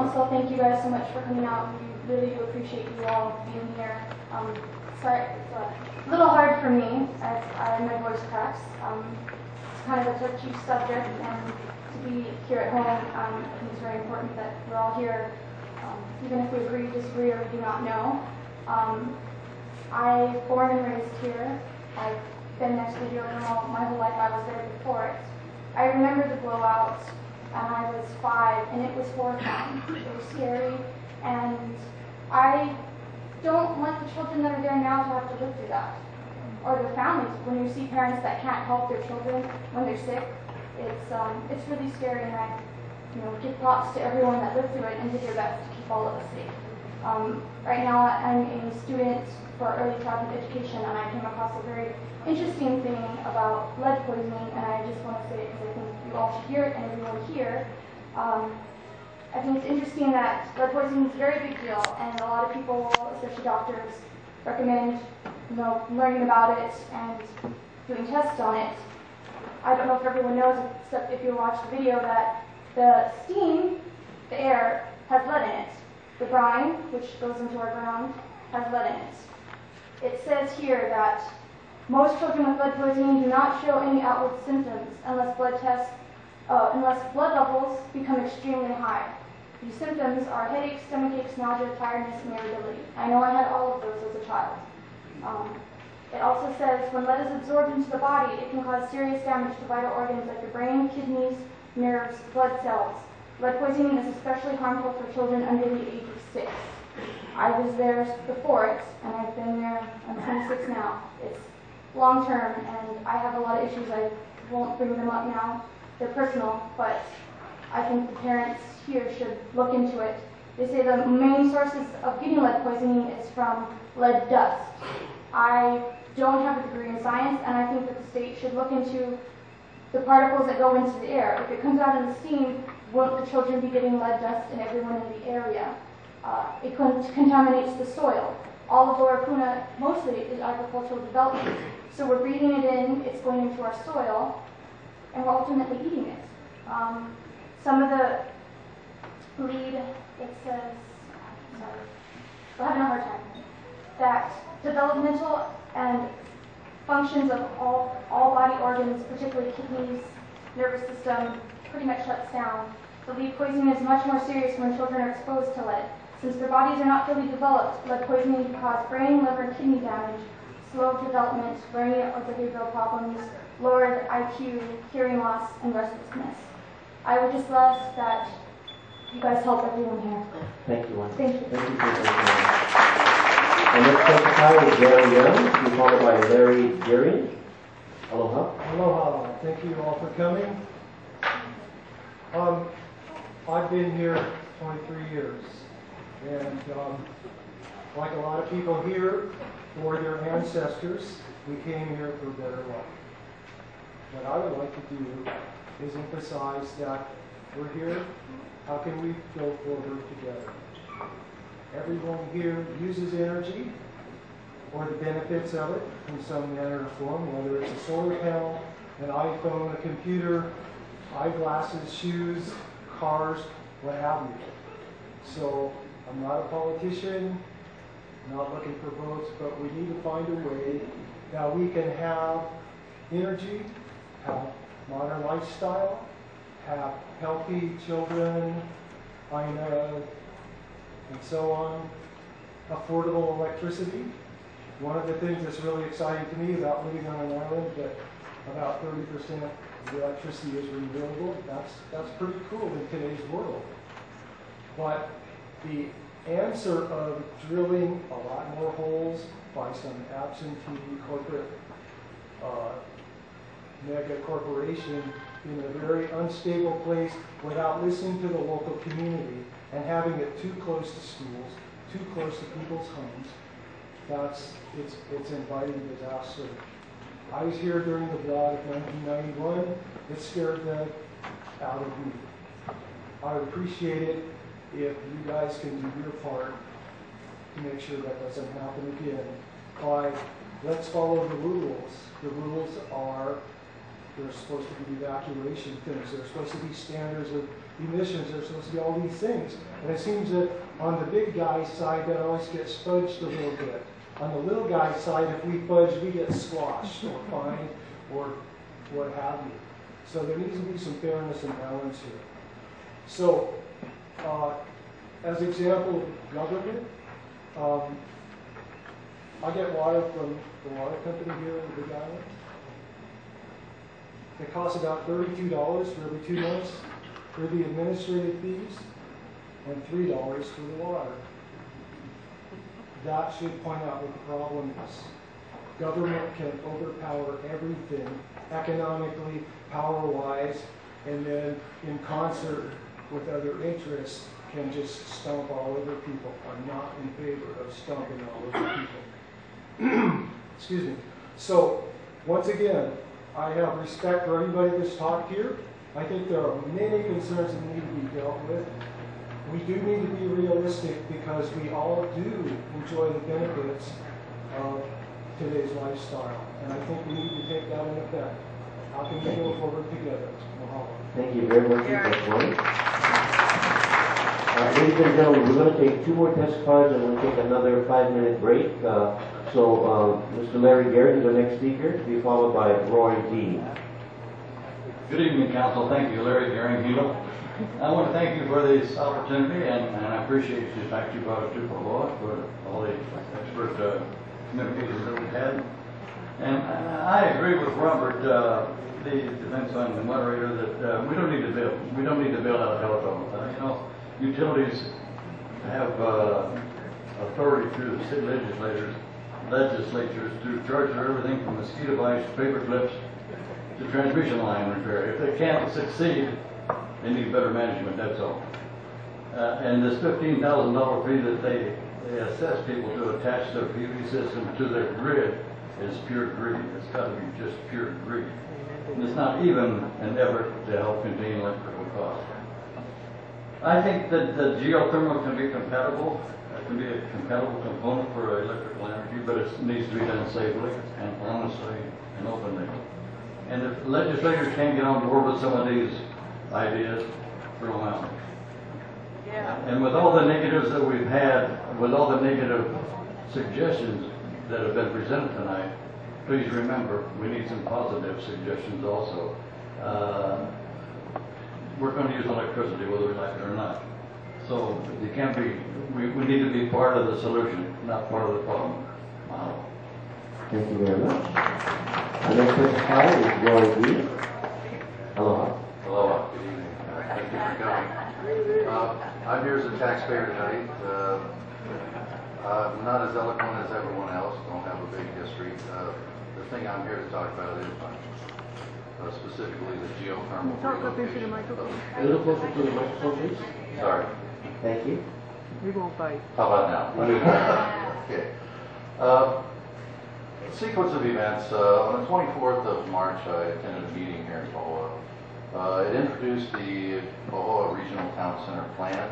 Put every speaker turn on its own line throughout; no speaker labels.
council, thank you guys so much for coming out. We really do appreciate you all being here. Sorry, it's a little hard for me as my voice cracks. It's kind of a touchy subject, and to be here at home, I think it's very important that we're all here, even if we agree, disagree, or we do not know. I born and raised here. I've been next to the geothermal my whole life. I was there before it. I remember the blowout, and I was 5, and it was horrifying. It was scary, and I don't want the children that are there now to have to live through that, or their families. When you see parents that can't help their children when they're sick, it's really scary, and I give props to everyone that lived through it and did their best to keep all of us safe. Right now, I'm a student for early childhood education, and I came across a very interesting thing about lead poisoning, and I just want to say it because I think you all should hear it, and everyone here. I think it's interesting that lead poisoning is a very big deal, and a lot of people, especially doctors, recommend learning about it and doing tests on it. I don't know if everyone knows, except if you watch the video, that the steam, the air, has lead in it. The brine, which goes into our ground, has lead in it. It says here that most children with lead poisoning do not show any outward symptoms unless blood levels become extremely high. These symptoms are headaches, stomachaches, nausea, tiredness, and irritability. I know I had all of those as a child. It also says when lead is absorbed into the body, it can cause serious damage to vital organs like the brain, kidneys, nerves, blood cells. Lead poisoning is especially harmful for children under the age of 6. I was there before it, and I've been there. I'm 26 now. It's long term, and I have a lot of issues. I won't bring them up now. They're personal, but I think the parents here should look into it. They say the main sources of getting lead poisoning is from lead dust. I don't have a degree in science, and I think that the state should look into the particles that go into the air. If it comes out in the steam, won't the children be getting lead dust and everyone in the area? It contaminates the soil. All of Lower Puna mostly is agricultural development. So we're breathing it in, it's going into our soil, and we're ultimately eating it. Some of the lead, it says, sorry, we're having a hard time, that developmental and functions of all body organs, particularly kidneys, nervous system, pretty much shuts down. The lead poisoning is much more serious when children are exposed to lead. Since their bodies are not fully developed, lead poisoning can cause brain, liver, and kidney damage, slow development, learning or behavioral problems, lowered IQ, hearing loss, and restlessness. I would just love that you guys help everyone here.
Thank you, Wendy.
Thank you.
Thank you for your The next testify is Gary Young, to be followed by Larry Geary. Aloha.
Aloha. Thank you all for coming. I've been here 23 years, and like a lot of people here, or their ancestors, we came here for a better life. What I would like to do is emphasize that we're here. How can we go forward together? Everyone here uses energy or the benefits of it in some manner or form, whether it's a solar panel, an iPhone, a computer, eyeglasses, shoes, cars, what have you. So I'm not a politician, not looking for votes, but we need to find a way that we can have energy, have modern lifestyle, have healthy children, and so on, affordable electricity. One of the things that's really exciting to me about living on an island that about 30% of the electricity is renewable. That's pretty cool in today's world. But the answer of drilling a lot more holes by some absentee corporate mega corporation in a very unstable place without listening to the local community and having it too close to schools, too close to people's homes, it's inviting disaster. I was here during the blowout of 1991. It scared the out of me. I would appreciate it if you guys can do your part to make sure that doesn't happen again. Let's follow the rules. The rules are there's supposed to be evacuation things. There's supposed to be standards of emissions, there's supposed to be all these things. And it seems that on the big guy's side, that always gets fudged a little bit. On the little guy's side, if we fudge, we get squashed or fined or what have you. So there needs to be some fairness and balance here. So, as an example of government, I get water from the water company here in the Big Island. It costs about $32 for every 2 months for the administrative fees and $3 for the water. That should point out what the problem is. Government can overpower everything economically, power-wise, and then in concert with other interests can just stomp all over people. I'm not in favor of stomping all over people. Excuse me. So, once again, I have respect for everybody that's talked here. I think there are many concerns that need to be dealt with. We do need to be realistic because we all do enjoy the benefits of today's lifestyle. And I think we need to take that in effect. How can we go forward together? Mahalo.
Thank you very much for that point. Ladies and gentlemen, we're going to take 2 more testifiers and we'll take another 5-minute break. Mr. Larry Garrett is our next speaker, to be followed by Roy D.
Good evening, Council. Thank you, Larry Garrett. I want to thank you for this opportunity, and I appreciate the fact you brought it to Pahoa for all the expert communications that we've had. And I agree with Robert, the defense fund, the moderator, that we don't need to build. We don't need to build out telephones. Utilities have authority through the city legislatures to charge for everything from mosquito bites, paper clips, to transmission line repair. If they can't succeed, they need better management, that's all. And this $15,000 fee that they assess people to attach their PV system to their grid is pure greed. It's got to be just pure greed. And it's not even an effort to help contain electrical costs. I think that the geothermal can be compatible. It can be a compatible component for electrical energy, but it needs to be done safely and honestly and openly. And if legislators can't get on board with some of these ideas, throw them out. Yeah. And with all the negatives that we've had, with all the negative suggestions that have been presented tonight, please remember we need some positive suggestions also. We're going to use electricity whether we like it or not. So you can't be, we need to be part of the solution, not part of the problem. Wow.
Thank you very much. Our next testifier is Roy D. Aloha.
Aloha. Good evening. Thank you for coming. I'm here as a taxpayer tonight. I'm not as eloquent as everyone else. Don't have a big history. The thing I'm here to talk about is specifically the geothermal relocation.
A little closer to the microphone, please.
Sorry.
Thank you.
We won't fight.
How about now? Okay. Sequence of events. On the 24th of March, I attended a meeting here in Pahoa. It introduced the Pahoa Regional Town Center Plan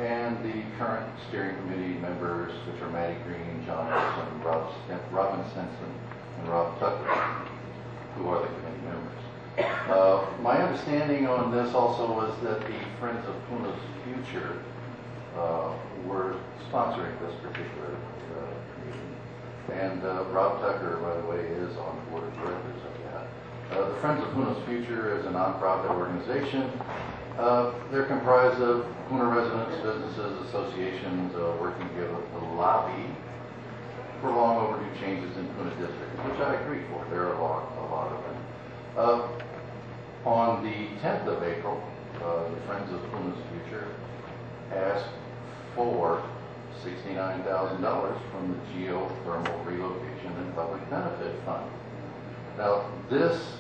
and the current steering committee members, which are Matty Green, John Olson, Robin Simpson, and Rob Tucker, who are the committee members. My understanding on this also was that the Friends of Puna's Future were sponsoring this particular meeting. And Rob Tucker, by the way, is on the board of directors of that. The Friends of Puna's Future is a nonprofit organization. They're comprised of Puna residents, businesses, associations working together to lobby for long overdue changes in Puna District, which I agree for. There are a lot of them. On the 10th of April, the Friends of Puna's Future asked for $69,000 from the Geothermal Relocation and Public Benefit Fund. Now, this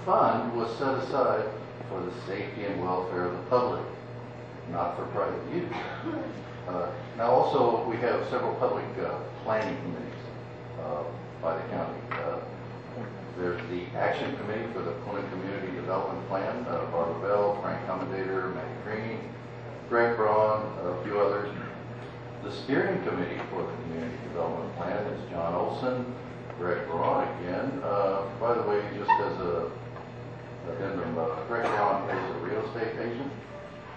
fund was set aside for the safety and welfare of the public, not for private use. Now, also, we have several public planning committees by the county. There's the Action Committee for the Puna Community Development Plan, Barbara Bell, Frank Commendator, Matty Green, Greg Braun, a few others. The Steering Committee for the Community Development Plan is John Olson, Greg Braun again. By the way, just as a addendum, Greg Braun is a real estate agent,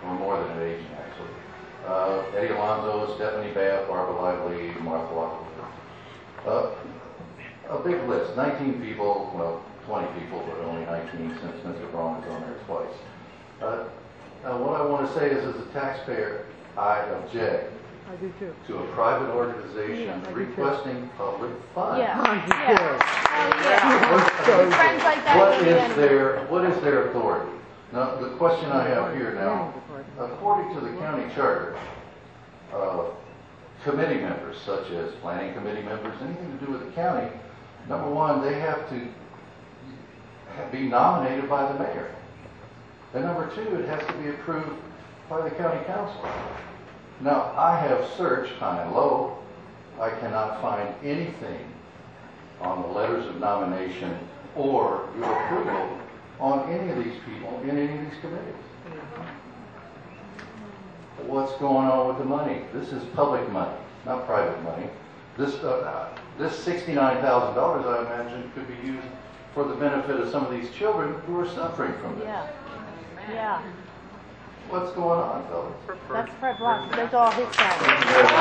or more than an agent, actually. Eddie Alonzo, Stephanie Bath, Barbara Lively, Martha Walker. A big list, 19 people, well, 20 people, but only 19 since Mr. Braun is on there twice. What I want to say is, as a taxpayer, I object
I do too.
to a private organization requesting public funds.
Yeah.
Friends like that.
What is their authority? Now, the question I have here now, according to the county charter, committee members, such as planning committee members, anything to do with the county, number one, they have to be nominated by the mayor. And number two, it has to be approved by the county council. Now, I have searched high and low. I cannot find anything on the letters of nomination or your approval on any of these people in any of these committees. What's going on with the money? This is public money, not private money. This $69,000, I imagine, could be used for the benefit of some of these children who are suffering from this.
Yeah.
What's going on, fellas?
That's Fred Block. That's all his
Thank you
family.
very much.